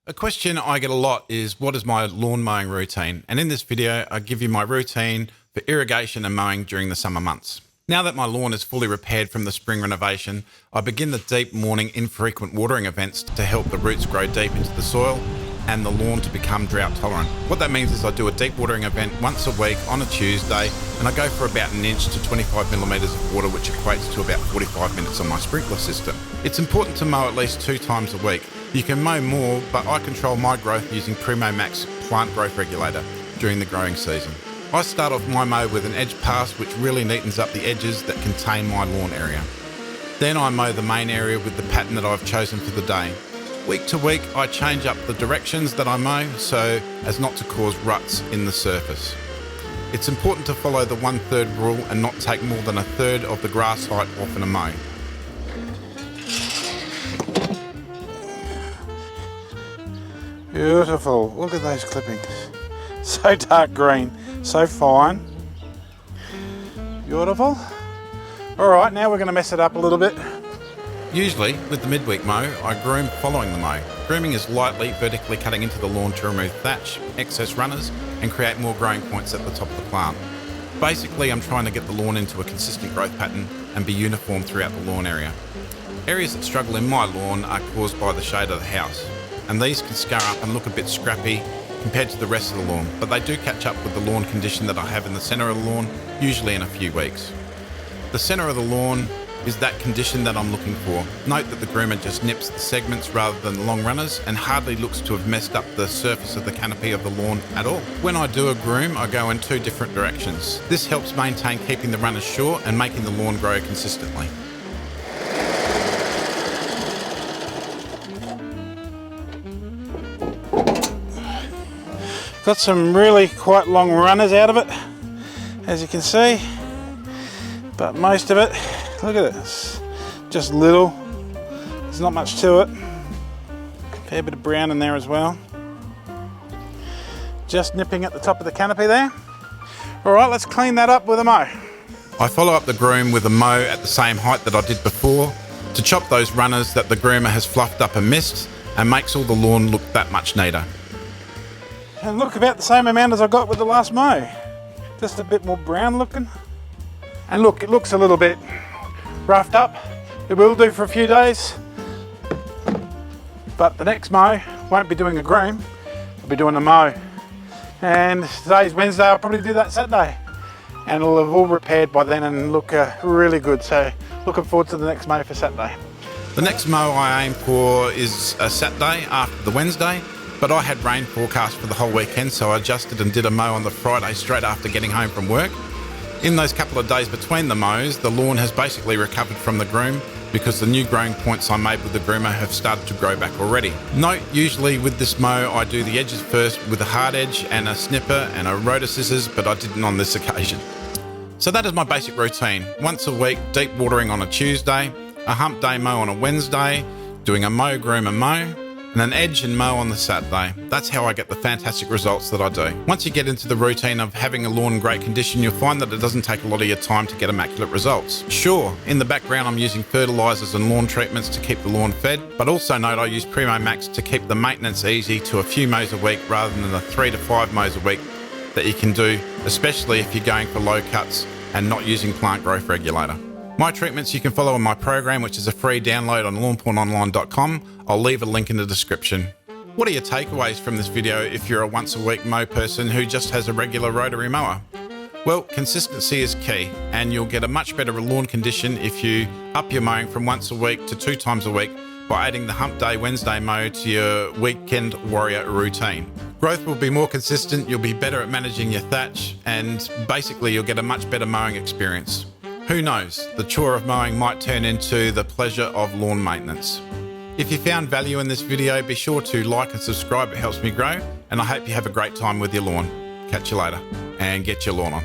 A question I get a lot is, what is my lawn mowing routine? And in this video, I give you my routine for irrigation and mowing during the summer months. Now that my lawn is fully repaired from the spring renovation, I begin the deep morning infrequent watering events to help the roots grow deep into the soil and the lawn to become drought tolerant. What that means is I do a deep watering event once a week on a Tuesday, and I go for about an inch to 25 millimetres of water, which equates to about 45 minutes on my sprinkler system. It's important to mow at least 2 times a week. You can mow more, but I control my growth using Primo Maxx plant growth regulator during the growing season. I start off my mow with an edge pass, which really neatens up the edges that contain my lawn area. Then I mow the main area with the pattern that I've chosen for the day. Week to week, I change up the directions that I mow so as not to cause ruts in the surface. It's important to follow the 1/3 rule and not take more than 1/3 of the grass height off in a mow. Beautiful, look at those clippings. So dark green, so fine. Beautiful. All right, now we're going to mess it up a little bit. Usually, with the midweek mow, I groom following the mow. Grooming is lightly vertically cutting into the lawn to remove thatch, excess runners, and create more growing points at the top of the plant. Basically, I'm trying to get the lawn into a consistent growth pattern and be uniform throughout the lawn area. Areas that struggle in my lawn are caused by the shade of the house, and these can scar up and look a bit scrappy compared to the rest of the lawn, but they do catch up with the lawn condition that I have in the centre of the lawn, usually in a few weeks. The centre of the lawn is that condition that I'm looking for. Note that the groomer just nips the segments rather than the long runners and hardly looks to have messed up the surface of the canopy of the lawn at all. When I do a groom, I go in 2 different directions. This helps maintain keeping the runners short and making the lawn grow consistently. Got some really quite long runners out of it, as you can see, but most of it, look at this, just little. There's not much to it. Fair bit of brown in there as well. Just nipping at the top of the canopy there. All right, let's clean that up with a mow. I follow up the groom with a mow at the same height that I did before to chop those runners that the groomer has fluffed up and missed, and makes all the lawn look that much neater. And look, about the same amount as I got with the last mow. Just a bit more brown looking. And look, it looks a little bit roughed up. It will do for a few days. But the next mow, won't be doing a groom, I'll be doing a mow. And today's Wednesday, I'll probably do that Saturday. And it'll have all repaired by then and look really good. So looking forward to the next mow for Saturday. The next mow I aim for is a Saturday after the Wednesday, but I had rain forecast for the whole weekend, so I adjusted and did a mow on the Friday straight after getting home from work. In those couple of days between the mows, the lawn has basically recovered from the groom because the new growing points I made with the groomer have started to grow back already. Note, usually with this mow I do the edges first with a hard edge and a snipper and a rotor scissors, but I didn't on this occasion. So that is my basic routine. Once a week, deep watering on a Tuesday, a hump day mow on a Wednesday, doing a mow, groom and mow, and an edge and mow on the Saturday. That's how I get the fantastic results that I do. Once you get into the routine of having a lawn in great condition, you'll find that it doesn't take a lot of your time to get immaculate results. Sure, in the background I'm using fertilisers and lawn treatments to keep the lawn fed, but also note I use Primo Maxx to keep the maintenance easy to a few mows a week rather than the 3 to 5 mows a week that you can do, especially if you're going for low cuts and not using plant growth regulator. My treatments you can follow in my program, which is a free download on lawnpornonline.com. I'll leave a link in the description. What are your takeaways from this video if you're a once a week mow person who just has a regular rotary mower? Well, consistency is key, and you'll get a much better lawn condition if you up your mowing from once a week to 2 times a week by adding the Hump Day Wednesday mow to your weekend warrior routine. Growth will be more consistent, you'll be better at managing your thatch, and basically you'll get a much better mowing experience. Who knows, the chore of mowing might turn into the pleasure of lawn maintenance. If you found value in this video, be sure to like and subscribe, it helps me grow, and I hope you have a great time with your lawn. Catch you later, and get your lawn on.